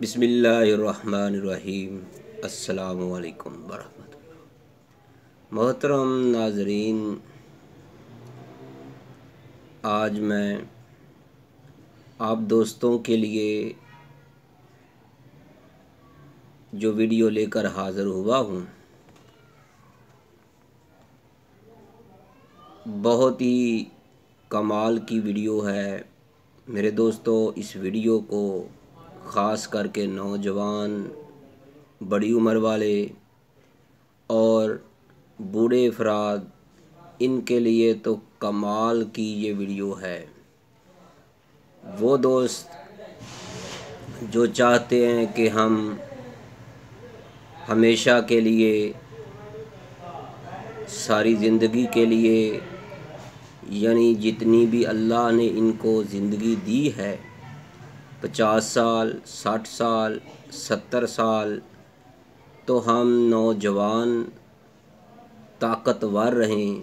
बिस्मिल्लाहिर्रहमानिर्रहीम। अस्सलामुअलैकुम वरहमतुल्लाह। मोहतरम नाज़रीन, आज मैं आप दोस्तों के लिए जो वीडियो लेकर हाज़िर हुआ हूँ, बहुत ही कमाल की वीडियो है। मेरे दोस्तों, इस वीडियो को ख़ास करके नौजवान, बड़ी उम्र वाले और बूढ़े अफराद, इनके लिए तो कमाल की ये वीडियो है। वो दोस्त जो चाहते हैं कि हम हमेशा के लिए, सारी ज़िंदगी के लिए, यानी जितनी भी अल्लाह ने इनको ज़िंदगी दी है, 50 साल, 60 साल, 70 साल, तो हम नौजवान ताकतवर रहें,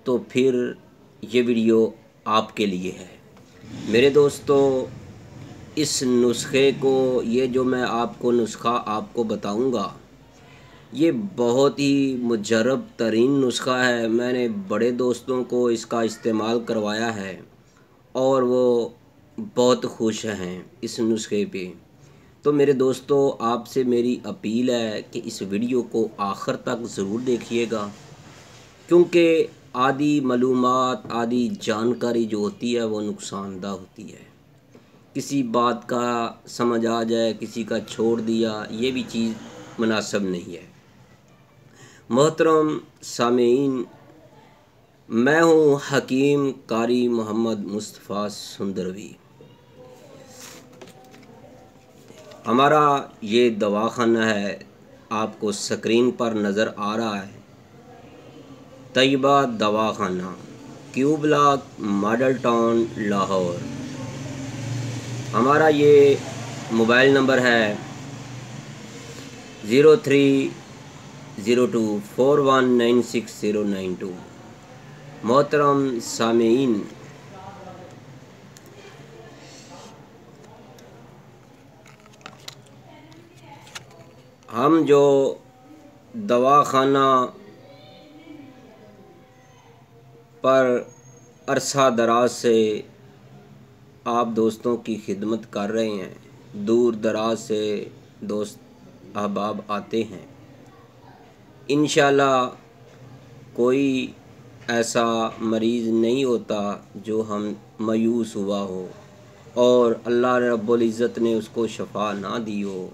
तो फिर ये वीडियो आपके लिए है। मेरे दोस्तों, इस नुस्खे को, ये जो मैं आपको नुस्खा आपको बताऊंगा, ये बहुत ही मुजरब तरीन नुस्खा है। मैंने बड़े दोस्तों को इसका इस्तेमाल करवाया है और वो बहुत खुश हैं इस नुस्खे पे। तो मेरे दोस्तों, आपसे मेरी अपील है कि इस वीडियो को आखिर तक ज़रूर देखिएगा, क्योंकि आधी मालूमात, आधी जानकारी जो होती है वो नुकसानदा होती है। किसी बात का समझ आ जाए, किसी का छोड़ दिया, ये भी चीज़ मुनासिब नहीं है। मोहतरम सामीन, मैं हूँ हकीम कारी मोहम्मद मुस्तफ़ा सुंदरवी। हमारा ये दवाखाना है, आपको स्क्रीन पर नज़र आ रहा है, तैयबा दवाखाना, Q block, model town, Lahore. हमारा ये मोबाइल नंबर है 0302419692। मोहतरम सामीन, हम जो दवाखाना पर अरसा दराज से आप दोस्तों की खिदमत कर रहे हैं, दूर दराज से दोस्त अहबाब आते हैं, इंशाल्लाह कोई ऐसा मरीज़ नहीं होता जो हम मायूस हुआ हो और अल्लाह रब्बुल इज़्ज़त ने उसको शफ़ा ना दी हो।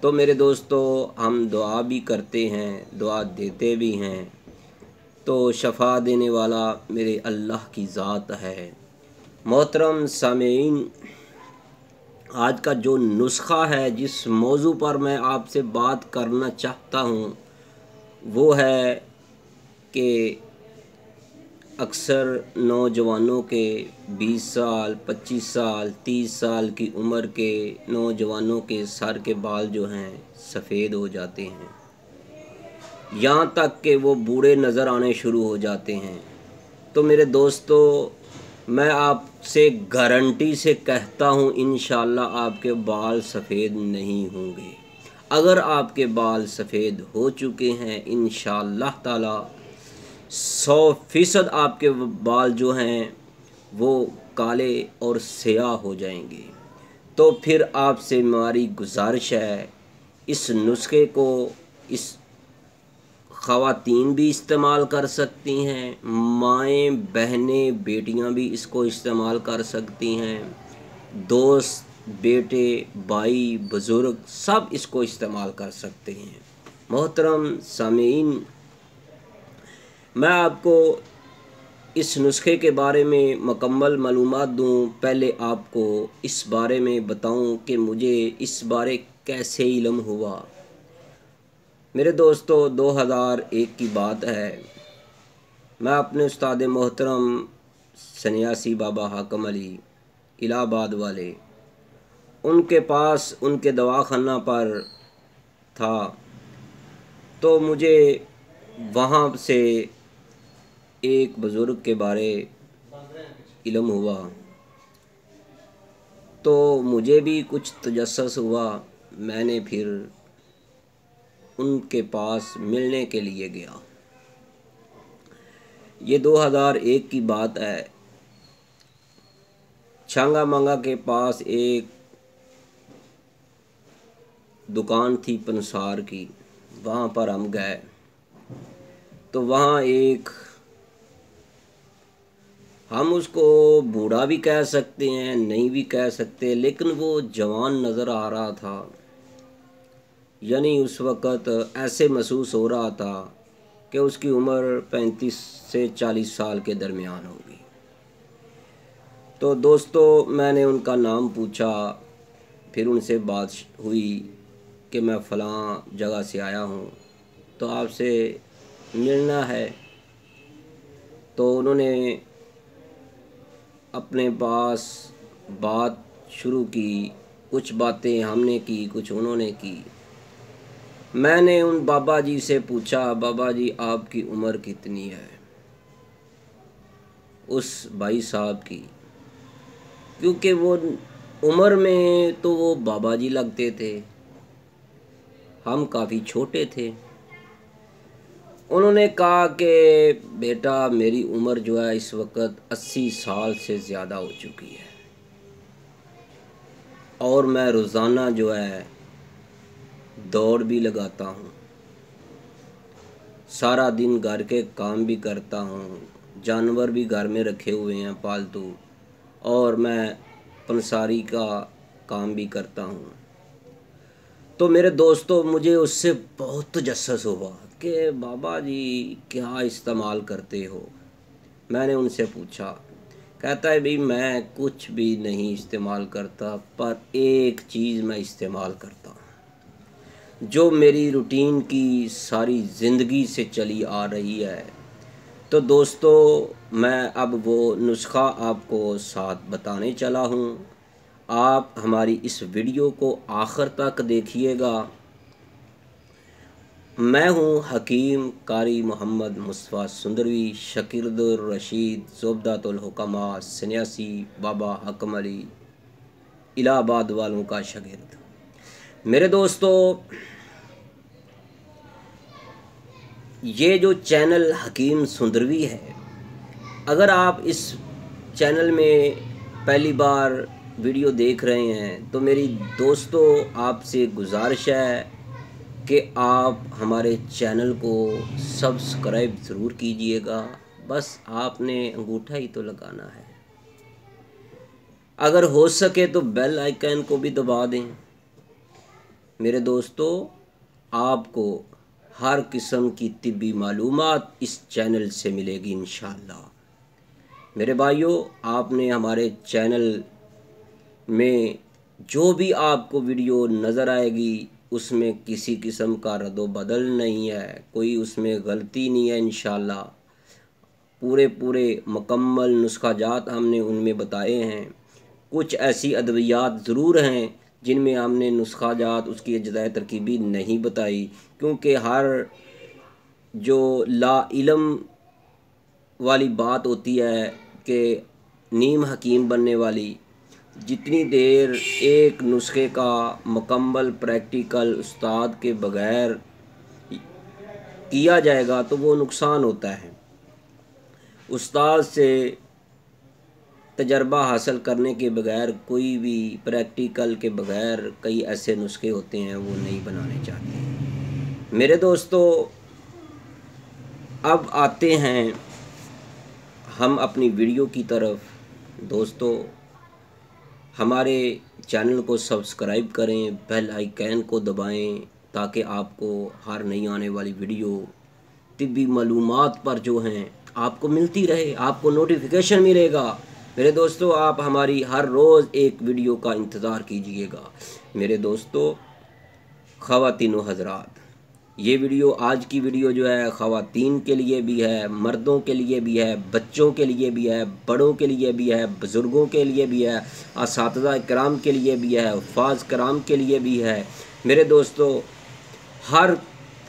तो मेरे दोस्तों, हम दुआ भी करते हैं, दुआ देते भी हैं, तो शफ़ा देने वाला मेरे अल्लाह की ज़ात है। मोहतरम सामीन, आज का जो नुस्खा है, जिस मौजू पर मैं आपसे बात करना चाहता हूँ, वो है कि अक्सर नौजवानों के 20 साल, 25 साल, 30 साल की उम्र के नौजवानों के सर के बाल जो हैं सफ़ेद हो जाते हैं, यहाँ तक कि वो बूढ़े नज़र आने शुरू हो जाते हैं। तो मेरे दोस्तों, मैं आपसे गारंटी से कहता हूँ, इंशाल्लाह आपके बाल सफ़ेद नहीं होंगे। अगर आपके बाल सफ़ेद हो चुके हैं, इंशाल्लाह ताला 100% आपके बाल जो हैं वो काले और स्याह हो जाएंगे। तो फिर आपसे हमारी गुजारिश है, इस नुस्खे को इस ख़वातीन भी इस्तेमाल कर सकती हैं, माएँ, बहनें, बेटियां भी इसको इस्तेमाल कर सकती हैं, दोस्त, बेटे, भाई, बुज़ुर्ग सब इसको इस्तेमाल कर सकते हैं। मोहतरम सामीन, मैं आपको इस नुस्खे के बारे में मुकम्मल मालूमात दूँ, पहले आपको इस बारे में बताऊँ कि मुझे इस बारे कैसे इल्म हुआ। मेरे दोस्तों, 2001 की बात है। मैं अपने उस्ताद मोहतरम सन्यासी बाबा हाकम अली इलाहाबाद वाले, उनके पास, उनके दवाखाना पर था, तो मुझे वहाँ से एक बुज़ुर्ग के बारे इल्म हुआ। तो मुझे भी कुछ तजस्सुस हुआ। मैंने फिर उनके पास मिलने के लिए गया। ये 2001 की बात है। छांगा मांगा के पास एक दुकान थी पंसार की, वहाँ पर हम गए। तो वहाँ एक, हम उसको बूढ़ा भी कह सकते हैं, नहीं भी कह सकते, लेकिन वो जवान नज़र आ रहा था। यानी उस वक़्त ऐसे महसूस हो रहा था कि उसकी उम्र 35 से 40 साल के दरमियान होगी। तो दोस्तों, मैंने उनका नाम पूछा, फिर उनसे बात हुई कि मैं फ़लाँ जगह से आया हूँ, तो आपसे मिलना है। तो उन्होंने अपने पास बात शुरू की, कुछ बातें हमने की, कुछ उन्होंने की। मैंने उन बाबा जी से पूछा, बाबा जी आपकी उम्र कितनी है? उस भाई साहब की, क्योंकि वो उम्र में तो वो बाबा जी लगते थे, हम काफ़ी छोटे थे। उन्होंने कहा कि बेटा मेरी उम्र जो है इस वक्त 80 साल से ज़्यादा हो चुकी है, और मैं रोज़ाना जो है दौड़ भी लगाता हूँ, सारा दिन घर के काम भी करता हूँ, जानवर भी घर में रखे हुए हैं पालतू, और मैं पंसारी का काम भी करता हूँ। तो मेरे दोस्तों, मुझे उससे बहुत तजस्सुस हुआ कि बाबा जी क्या इस्तेमाल करते हो। मैंने उनसे पूछा। कहता है भाई मैं कुछ भी नहीं इस्तेमाल करता, पर एक चीज़ मैं इस्तेमाल करता हूँ जो मेरी रूटीन की सारी ज़िंदगी से चली आ रही है। तो दोस्तों, मैं अब वो नुस्खा आपको साथ बताने चला हूँ। आप हमारी इस वीडियो को आखिर तक देखिएगा। मैं हूँ हकीम कारी मोहम्मद मुस्तफ़ा सुंदरवी, शकीरुद्दीन रशीद ज़ुबदातुल हुक्मा सन्यासी बाबा हकम अली इलाहाबाद वालों का शागिर्द। मेरे दोस्तों, ये जो चैनल हकीम सुंदरवी है, अगर आप इस चैनल में पहली बार वीडियो देख रहे हैं तो मेरी दोस्तों आपसे गुजारिश है कि आप हमारे चैनल को सब्सक्राइब ज़रूर कीजिएगा। बस आपने अंगूठा ही तो लगाना है। अगर हो सके तो बेल आइकन को भी दबा दें। मेरे दोस्तों, आपको हर किस्म की तिब्बी मालूमात इस चैनल से मिलेगी इंशाअल्लाह। मेरे भाइयों, आपने हमारे चैनल में जो भी आपको वीडियो नज़र आएगी उसमें किसी किस्म का रद्द बदल नहीं है, कोई उसमें गलती नहीं है। इंशाअल्लाह पूरे मुकम्मल नुस्खाजात हमने उनमें बताए हैं। कुछ ऐसी अद्वियात ज़रूर हैं जिनमें हमने नुस्खाजात उसकी अज्जाए तरकीबी नहीं बताई, क्योंकि हर जो ला इल्म वाली बात होती है कि नीम हकीम बनने वाली, जितनी देर एक नुस्खे का मुकम्मल प्रैक्टिकल उस्ताद के बगैर किया जाएगा तो वो नुकसान होता है। उस्ताद से तजर्बा हासिल करने के बगैर, कोई भी प्रैक्टिकल के बगैर कई ऐसे नुस्खे होते हैं वो नहीं बनाने चाहिए। मेरे दोस्तों, अब आते हैं हम अपनी वीडियो की तरफ। दोस्तों, हमारे चैनल को सब्सक्राइब करें, बेल आइकन को दबाएं, ताकि आपको हर नई आने वाली वीडियो तिब्बी मालूमात पर जो हैं आपको मिलती रहे, आपको नोटिफिकेशन मिलेगा। मेरे दोस्तों, आप हमारी हर रोज़ एक वीडियो का इंतज़ार कीजिएगा। मेरे दोस्तों, ख़वातीनो हज़रात, ये वीडियो, आज की वीडियो जो है ख़वातीन के लिए भी है, मर्दों के लिए भी है, बच्चों के लिए भी है, बड़ों के लिए भी है, बुज़ुर्गों के लिए भी है, असातिज़ा कराम के लिए भी है, हुफ़ाज़ कराम के लिए भी है। मेरे दोस्तों, हर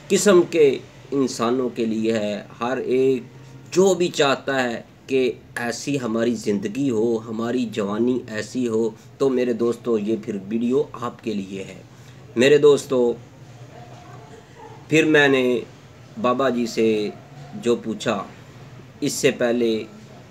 किस्म के इंसानों के लिए है। हर एक जो भी चाहता है कि ऐसी हमारी ज़िंदगी हो, हमारी जवानी ऐसी हो, तो मेरे दोस्तों ये फिर वीडियो आपके लिए है। मेरे दोस्तों, फिर मैंने बाबा जी से जो पूछा, इससे पहले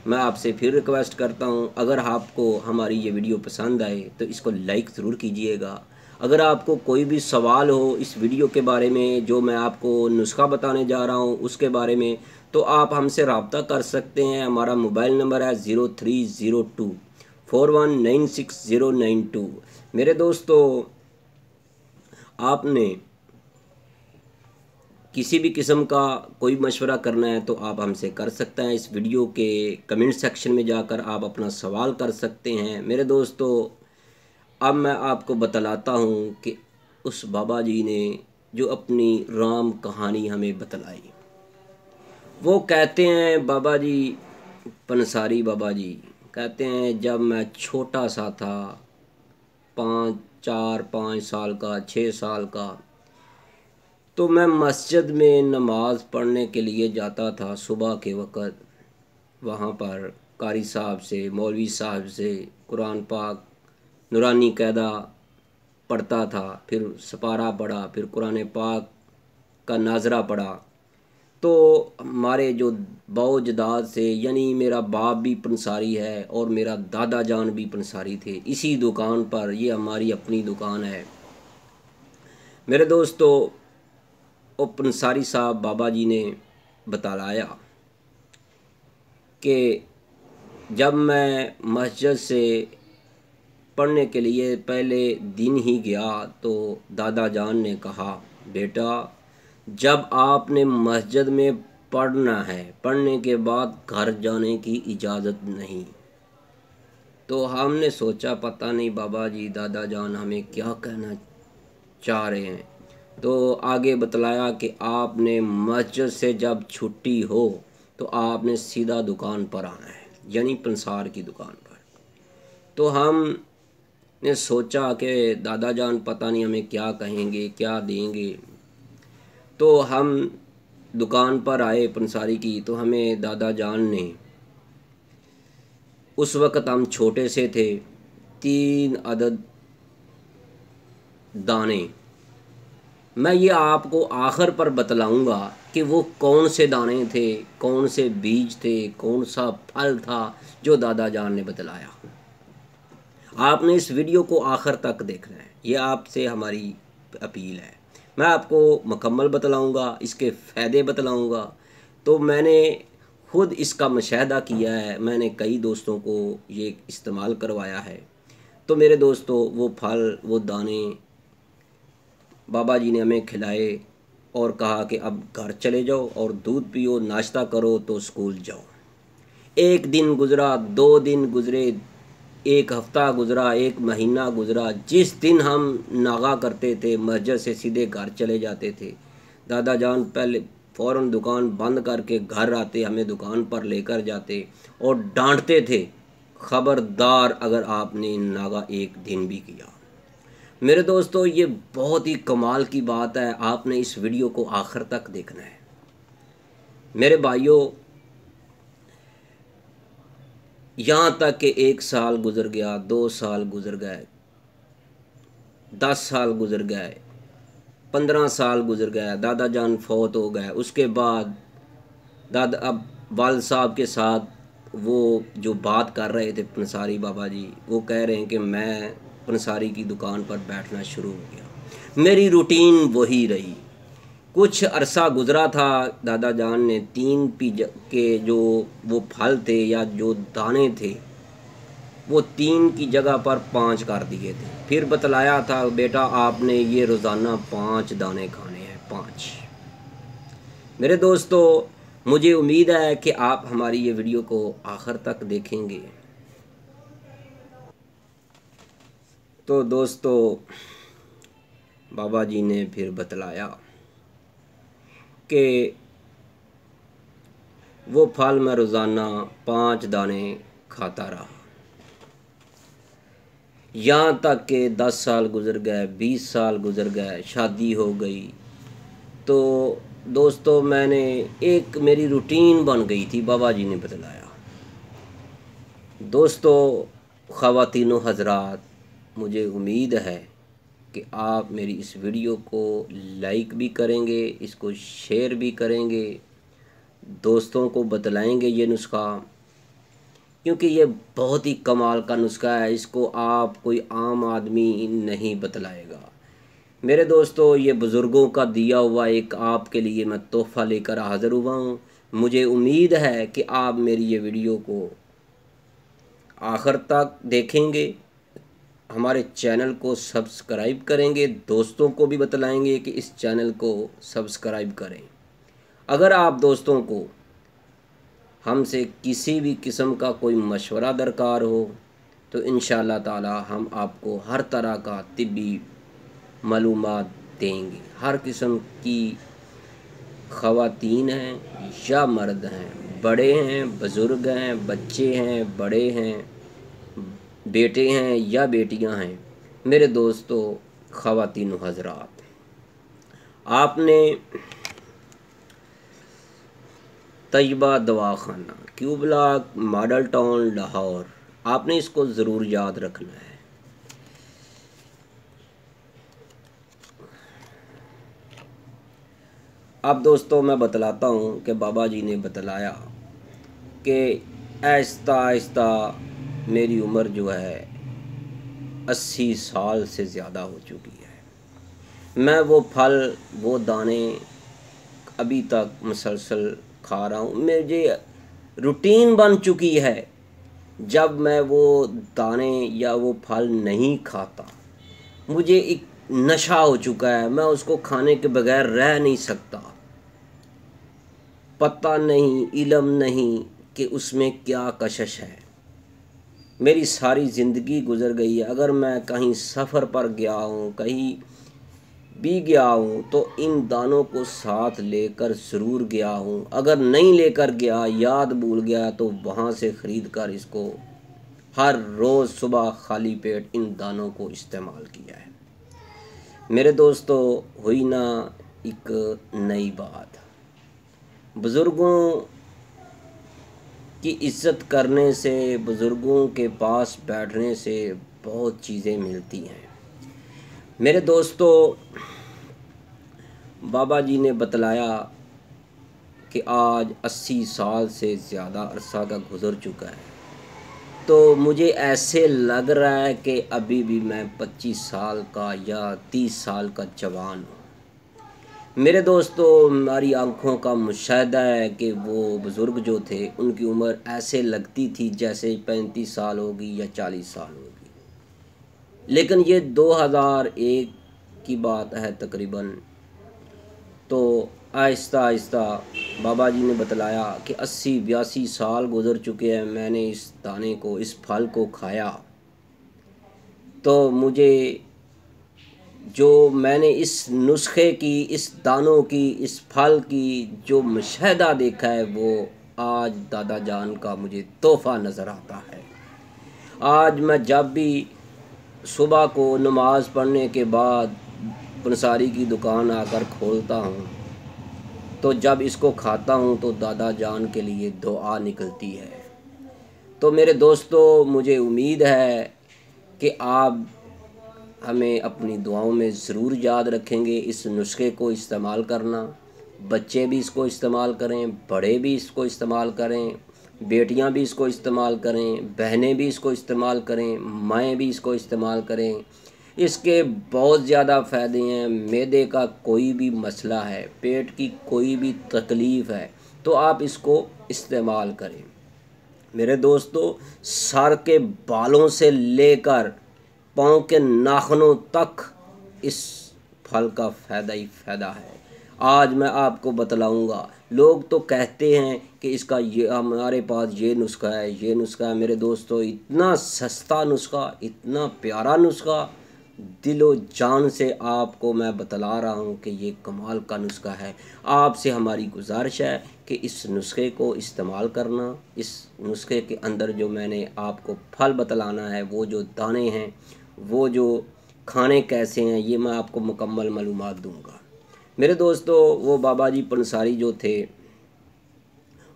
मैं आपसे फिर रिक्वेस्ट करता हूँ, अगर आपको हमारी ये वीडियो पसंद आए तो इसको लाइक ज़रूर कीजिएगा। अगर आपको कोई भी सवाल हो इस वीडियो के बारे में, जो मैं आपको नुस्खा बताने जा रहा हूँ उसके बारे में, तो आप हमसे रब्ता कर सकते हैं। हमारा मोबाइल नंबर है 0302419692। मेरे दोस्तों, आपने किसी भी किस्म का कोई मशवरा करना है तो आप हमसे कर सकते हैं। इस वीडियो के कमेंट सेक्शन में जाकर आप अपना सवाल कर सकते हैं। मेरे दोस्तों, अब मैं आपको बतलाता हूँ कि उस बाबा जी ने जो अपनी राम कहानी हमें बतलाई। वो कहते हैं, बाबा जी, पंसारी बाबा जी कहते हैं, जब मैं छोटा सा था, 5 4 5 साल का, 6 साल का, तो मैं मस्जिद में नमाज़ पढ़ने के लिए जाता था सुबह के वक़्त। वहाँ पर कारी साहब से, मौलवी साहब से कुरान पाक नूरानी कायदा पढ़ता था, फिर सपारा पढ़ा, फिर कुरान पाक का नाजरा पढ़ा। तो हमारे जो बाओजदाद से, यानी मेरा बाप भी पंसारी है और मेरा दादा जान भी पंसारी थे। इसी दुकान पर, ये हमारी अपनी दुकान है। मेरे दोस्तों, और पंसारी साहब बाबा जी ने बतलाया कि जब मैं मस्जिद से पढ़ने के लिए पहले दिन ही गया तो दादा जान ने कहा, बेटा, जब आपने मस्जिद में पढ़ना है, पढ़ने के बाद घर जाने की इजाज़त नहीं। तो हमने सोचा, पता नहीं बाबा जी, दादा जान हमें क्या कहना चाह रहे हैं। तो आगे बतलाया कि आपने मस्जिद से जब छुट्टी हो तो आपने सीधा दुकान पर आना है, यानी पंसार की दुकान पर। तो हमने सोचा कि दादा जान पता नहीं हमें क्या कहेंगे, क्या देंगे। तो हम दुकान पर आए पंसारी की, तो हमें दादा जान ने, उस वक़्त हम छोटे से थे, 3 अदद दाने, मैं ये आपको आखिर पर बतलाऊंगा कि वो कौन से दाने थे, कौन से बीज थे, कौन सा फल था जो दादा जान ने बतलाया। आपने इस वीडियो को आखिर तक देखना है, ये आपसे हमारी अपील है। मैं आपको मुकम्मल बतलाऊंगा, इसके फ़ायदे बतलाऊंगा। तो मैंने खुद इसका मुशाहिदा किया है, मैंने कई दोस्तों को ये इस्तेमाल करवाया है। तो मेरे दोस्तों, वो फल, वो दाने बाबा जी ने हमें खिलाए और कहा कि अब घर चले जाओ और दूध पियो, नाश्ता करो तो स्कूल जाओ। 1 दिन गुज़रा, 2 दिन गुज़रे, 1 हफ़्ता गुज़रा, 1 महीना गुज़रा। जिस दिन हम नागा करते थे, मस्जिद से सीधे घर चले जाते थे। दादा जान पहले फ़ौरन दुकान बंद करके घर आते, हमें दुकान पर लेकर जाते और डांटते थे, ख़बरदार अगर आपने नागा 1 दिन भी किया। मेरे दोस्तों, ये बहुत ही कमाल की बात है, आपने इस वीडियो को आखिर तक देखना है। मेरे भाइयों, यहाँ तक कि 1 साल गुज़र गया, 2 साल गुज़र गए, 10 साल गुज़र गए, 15 साल गुज़र गए, दादा जान फौत हो गए। उसके बाद दादा अब वालिद साहब के साथ वो जो बात कर रहे थे पंसारी बाबा जी, वो कह रहे हैं कि मैं पंसारी की दुकान पर बैठना शुरू हो गया। मेरी रूटीन वही रही। कुछ अरसा गुज़रा था, दादा जान ने 3 पीज के जो वो फल थे या जो दाने थे, वो 3 की जगह पर 5 कर दिए थे। फिर बतलाया था, बेटा आपने ये रोज़ाना 5 दाने खाने हैं, 5। मेरे दोस्तों, मुझे उम्मीद है कि आप हमारी ये वीडियो को आखिर तक देखेंगे। तो दोस्तों, बाबा जी ने फिर बतलाया कि वो फल मैं रोज़ाना 5 दाने खाता रहा, यहाँ तक कि 10 साल गुज़र गए, 20 साल गुज़र गए, शादी हो गई। तो दोस्तों, मैंने एक मेरी रूटीन बन गई थी, बाबा जी ने बतलाया। दोस्तों, ख़वातीनो हज़रात, मुझे उम्मीद है कि आप मेरी इस वीडियो को लाइक भी करेंगे, इसको शेयर भी करेंगे, दोस्तों को बतलाएंगे ये नुस्खा, क्योंकि ये बहुत ही कमाल का नुस्खा है। इसको आप कोई आम आदमी नहीं बतलाएगा। मेरे दोस्तों, ये बुज़ुर्गों का दिया हुआ एक आपके लिए मैं तोहफ़ा लेकर हाज़िर हुआ हूँ। मुझे उम्मीद है कि आप मेरी ये वीडियो को आखिर तक देखेंगे, हमारे चैनल को सब्सक्राइब करेंगे, दोस्तों को भी बतलाएंगे कि इस चैनल को सब्सक्राइब करें। अगर आप दोस्तों को हमसे किसी भी किस्म का कोई मशवरा दरकार हो तो इंशाअल्लाह ताला हम आपको हर तरह का तिब्बी मालूमात देंगे। हर किस्म की ख़वातीन हैं या मर्द हैं, बड़े हैं, बुज़ुर्ग हैं, बच्चे हैं, बड़े हैं, बेटे हैं या बेटियां हैं, मेरे दोस्तों ख़वातीन हज़रात, आपने तैयबा दवाखाना, Q block, model town, Lahore, आपने इसको ज़रूर याद रखना है। अब दोस्तों मैं बतलाता हूँ कि बाबा जी ने बतलाया कि आहिस्ता आहिस्ता मेरी उम्र जो है 80 साल से ज़्यादा हो चुकी है। मैं वो फल, वो दाने अभी तक मुसलसल खा रहा हूँ। मुझे रूटीन बन चुकी है, जब मैं वो दाने या वो फल नहीं खाता मुझे एक नशा हो चुका है, मैं उसको खाने के बगैर रह नहीं सकता। पता नहीं, इल्म नहीं कि उसमें क्या कशिश है। मेरी सारी ज़िंदगी गुज़र गई है। अगर मैं कहीं सफ़र पर गया हूँ, कहीं भी गया हूँ, तो इन दानों को साथ लेकर ज़रूर गया हूँ। अगर नहीं लेकर गया, याद भूल गया, तो वहाँ से ख़रीद कर इसको हर रोज़ सुबह खाली पेट इन दानों को इस्तेमाल किया है। मेरे दोस्तों, हुई ना एक नई बात। बुज़ुर्गों की इज़्ज़त करने से, बुज़ुर्गों के पास बैठने से बहुत चीज़ें मिलती हैं। मेरे दोस्तों, बाबा जी ने बतलाया कि आज 80 साल से ज़्यादा अरसा का गुज़र चुका है, तो मुझे ऐसे लग रहा है कि अभी भी मैं 25 साल का या 30 साल का जवान हूँ। मेरे दोस्तों, हमारी आँखों का मुशाहिदा है कि वो बुज़ुर्ग जो थे उनकी उम्र ऐसे लगती थी जैसे 35 साल होगी या 40 साल होगी, लेकिन ये 2001 की बात है तकरीबन। तो आहिस्ता आहिस्ता बाबा जी ने बतलाया कि 80-82 साल गुज़र चुके हैं, मैंने इस दाने को, इस फल को खाया, तो मुझे जो मैंने इस नुस्खे की, इस दानों की, इस फल की जो मुशाहिदा देखा है, वो आज दादा जान का मुझे तोहफ़ा नज़र आता है। आज मैं जब भी सुबह को नमाज़ पढ़ने के बाद पंसारी की दुकान आकर खोलता हूँ, तो जब इसको खाता हूँ तो दादा जान के लिए दुआ निकलती है। तो मेरे दोस्तों, मुझे उम्मीद है कि आप हमें अपनी दुआओं में ज़रूर याद रखेंगे। इस नुस्खे को इस्तेमाल करना, बच्चे भी इसको इस्तेमाल करें, बड़े भी इसको इस्तेमाल करें, बेटियां भी इसको इस्तेमाल करें, बहनें भी इसको इस्तेमाल करें, माएँ भी इसको इस्तेमाल करें। इसके बहुत ज़्यादा फ़ायदे हैं। मैदे का कोई भी मसला है, पेट की कोई भी तकलीफ़ है, तो आप इसको इस्तेमाल करें। मेरे दोस्तों, सर के बालों से लेकर पाँव के नाखूनों तक इस फल का फ़ायदा ही फ़ायदा है। आज मैं आपको बतलाऊंगा। लोग तो कहते हैं कि इसका ये, हमारे पास ये नुस्खा है, ये नुस्खा है। मेरे दोस्तों, इतना सस्ता नुस्खा, इतना प्यारा नुस्खा, दिलो जान से आपको मैं बतला रहा हूँ कि ये कमाल का नुस्खा है। आपसे हमारी गुजारिश है कि इस नुस्खे को इस्तेमाल करना। इस नुस्खे के अंदर जो मैंने आपको फल बतलाना है, वो जो दाने हैं, वो जो खाने कैसे हैं, ये मैं आपको मुकम्मल मालूमात दूंगा। मेरे दोस्तों, वो बाबा जी पंसारी जो थे,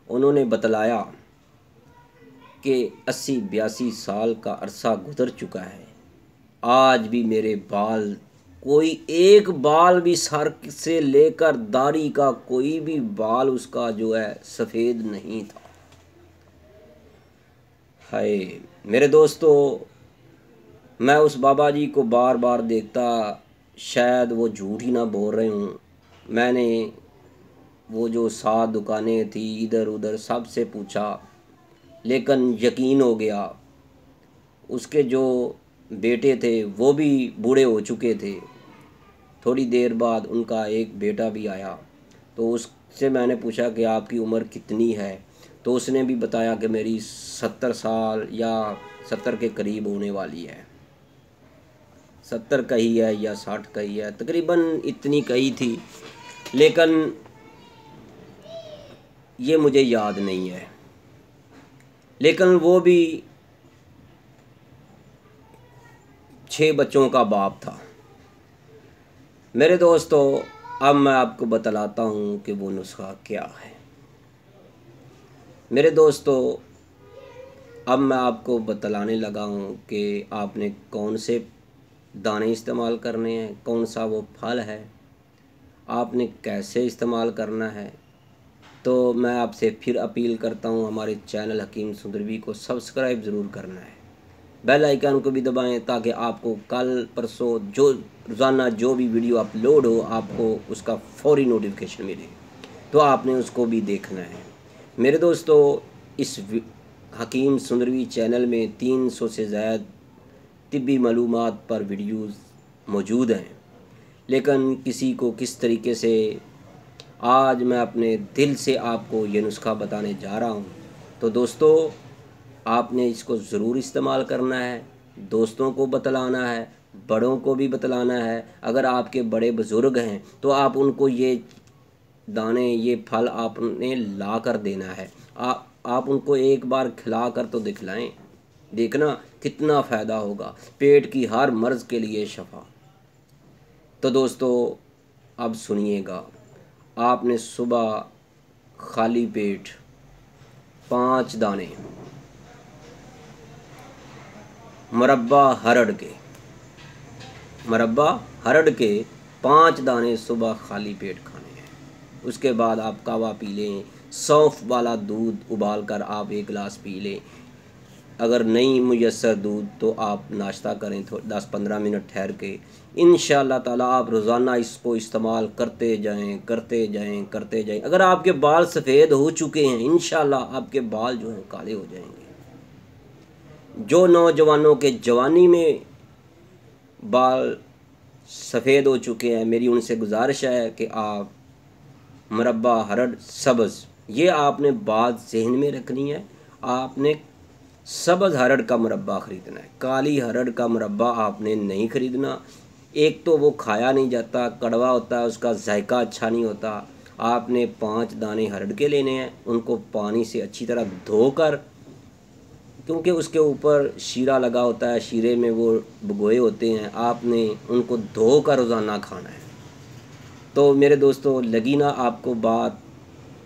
उन्होंने बतलाया कि 80-82 साल का अरसा गुजर चुका है, आज भी मेरे बाल, कोई एक बाल भी सर से लेकर दाढ़ी का कोई भी बाल उसका जो है सफ़ेद नहीं था। हाय मेरे दोस्तों, मैं उस बाबा जी को बार बार देखता, शायद वो झूठ ही ना बोल रहे हूँ। मैंने वो जो 7 दुकानें थी इधर उधर सबसे पूछा, लेकिन यकीन हो गया। उसके जो बेटे थे वो भी बूढ़े हो चुके थे। थोड़ी देर बाद उनका एक बेटा भी आया, तो उससे मैंने पूछा कि आपकी उम्र कितनी है, तो उसने भी बताया कि मेरी 70 साल या 70 के करीब होने वाली है। 70 का ही है या 60 का ही है, तकरीबन इतनी कही थी, लेकिन ये मुझे याद नहीं है। लेकिन वो भी 6 बच्चों का बाप था। मेरे दोस्तों, अब मैं आपको बतलाता हूँ कि वो नुस्खा क्या है। मेरे दोस्तों, अब मैं आपको बतलाने लगा हूँ कि आपने कौन से दाने इस्तेमाल करने हैं, कौन सा वो फल है, आपने कैसे इस्तेमाल करना है। तो मैं आपसे फिर अपील करता हूँ, हमारे चैनल हकीम सुंदरवी को सब्सक्राइब ज़रूर करना है, बेल आइकन को भी दबाएं, ताकि आपको कल परसों जो रोज़ाना जो भी वीडियो अपलोड हो आपको उसका फौरी नोटिफिकेशन मिले, तो आपने उसको भी देखना है। मेरे दोस्तों, इस हकीम सुंदरवी चैनल में 300 से ज़्यादा तिब्बी मालूमात पर वीडियोज़ मौजूद हैं, लेकिन किसी को किस तरीके से आज मैं अपने दिल से आपको ये नुस्खा बताने जा रहा हूँ। तो दोस्तों, आपने इसको ज़रूर इस्तेमाल करना है, दोस्तों को बतलाना है, बड़ों को भी बतलाना है। अगर आपके बड़े बुज़ुर्ग हैं तो आप उनको ये दाने, ये फल आपने ला कर देना है। आप उनको एक बार खिला कर तो दिखलाएं, देखना कितना फ़ायदा होगा, पेट की हर मर्ज़ के लिए शफा। तो दोस्तों, अब सुनिएगा। आपने सुबह खाली पेट 5 दाने मरब्बा हरड़ के 5 दाने सुबह खाली पेट खाने हैं। उसके बाद आप कावा पी लें, सौंफ वाला दूध उबाल कर आप 1 गिलास पी लें। अगर नहीं मुयस्सर दूध तो आप नाश्ता करें 10-15 मिनट ठहर के। इंशाअल्लाह ताला आप रोज़ाना इसको इस्तेमाल करते जाएं। अगर आपके बाल सफ़ेद हो चुके हैं, इंशाअल्लाह आपके बाल जो हैं काले हो जाएंगे। जो नौजवानों के जवानी में बाल सफ़ेद हो चुके हैं, मेरी उनसे गुजारिश है कि आप मरब्बा हरड़ सब्ज़, ये आपने बात जहन में रखनी है। आपने सब्ज़ हरड़ का मुरब्बा ख़रीदना है, काली हरड़ का मुरब्बा आपने नहीं ख़रीदना। एक तो वो खाया नहीं जाता, कड़वा होता है, उसका जायका अच्छा नहीं होता। आपने 5 दाने हरड़ के लेने हैं, उनको पानी से अच्छी तरह धोकर, क्योंकि उसके ऊपर शीरा लगा होता है, शीरे में वो भगोए होते हैं, आपने उनको धोकर रोज़ाना खाना है। तो मेरे दोस्तों, लगी ना आपको बात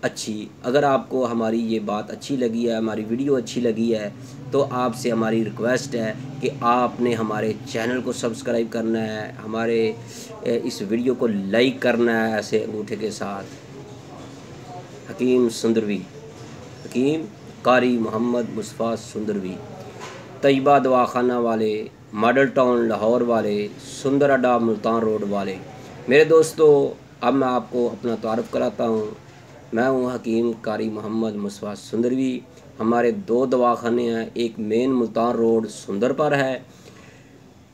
अच्छी? अगर आपको हमारी ये बात अच्छी लगी है, हमारी वीडियो अच्छी लगी है, तो आपसे हमारी रिक्वेस्ट है कि आपने हमारे चैनल को सब्सक्राइब करना है, हमारे इस वीडियो को लाइक करना है ऐसे अंगूठे के साथ। हकीम सुंदरवी, हकीम कारी मोहम्मद मुस्तफ़ा सुंदरवी, तैयबा दवाखाना वाले, मॉडल टाउन लाहौर वाले, सुंदर अड्डा मुल्तान रोड वाले। मेरे दोस्तों, अब मैं आपको अपना तारुफ कराता हूँ। मैं हूँ हकीम कारी मोहम्मद मुस्तफ़ा सुंदरवी। हमारे 2 दवाखाने हैं, एक मेन मुल्तान रोड सुंदर पर है,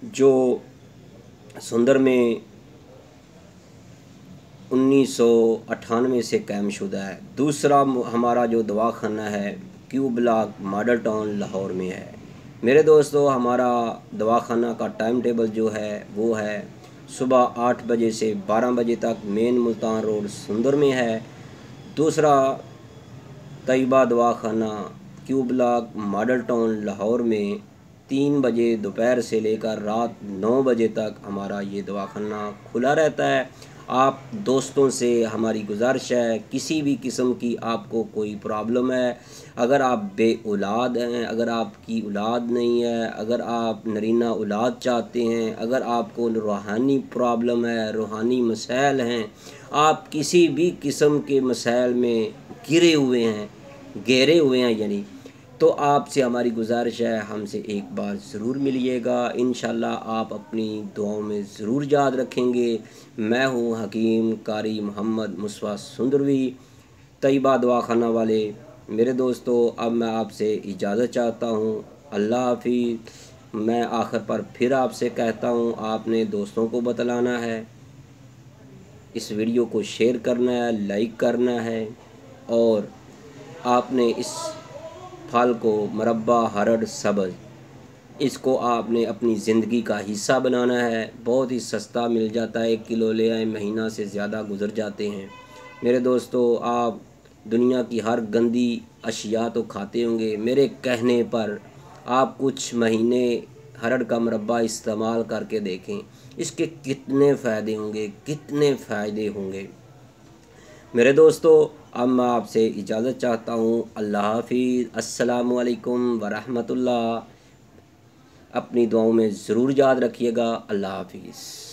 जो सुंदर में 1998 से कायम शुदा है। दूसरा हमारा जो दवाखाना है Q block model town Lahore में है। मेरे दोस्तों, हमारा दवाखाना का टाइम टेबल जो है वो है सुबह 8 बजे से 12 बजे तक, मेन मुल्तान रोड सुंदर में है। दूसरा तैयबा दवाखाना Q block model town Lahore में 3 बजे दोपहर से लेकर रात 9 बजे तक हमारा ये दवाखाना खुला रहता है। आप दोस्तों से हमारी गुजारिश है, किसी भी किस्म की आपको कोई प्रॉब्लम है, अगर आप बे औलाद हैं, अगर आपकी औलाद नहीं है, अगर आप नरीना औलाद चाहते हैं, अगर आपको रूहानी प्रॉब्लम है, रूहानी मसाइल हैं, आप किसी भी किस्म के मसाइल में घेरे हुए हैं यानी, तो आपसे हमारी गुजारिश है, हमसे एक बार ज़रूर मिलिएगा। इंशाल्लाह आप अपनी दुआओं में ज़रूर याद रखेंगे। मैं हूँ हकीम कारी मोहम्मद मुस्वा सुंदरवी, तैयबा दवाखाना वाले। मेरे दोस्तों, अब मैं आपसे इजाज़त चाहता हूँ। अल्लाह हाफिज़। मैं आखिर पर फिर आपसे कहता हूँ, आपने दोस्तों को बतलाना है, इस वीडियो को शेयर करना है, लाइक करना है, और आपने इस फल को मरब्बा हरड़ सब्ज़, इसको आपने अपनी ज़िंदगी का हिस्सा बनाना है। बहुत ही सस्ता मिल जाता है, 1 किलो ले आए, महीना से ज़्यादा गुजर जाते हैं। मेरे दोस्तों, आप दुनिया की हर गंदी अशिया तो खाते होंगे, मेरे कहने पर आप कुछ महीने हरड़ का मुरब्बा इस्तेमाल करके देखें, इसके कितने फ़ायदे होंगे, कितने फ़ायदे होंगे। मेरे दोस्तों, अब मैं आपसे इजाज़त चाहता हूँ। अल्लाह हाफिज़। अस्सलामु अलैकुम वरहमतुल्लाह। अपनी दुआओं में ज़रूर याद रखिएगा। अल्लाह हाफिज़।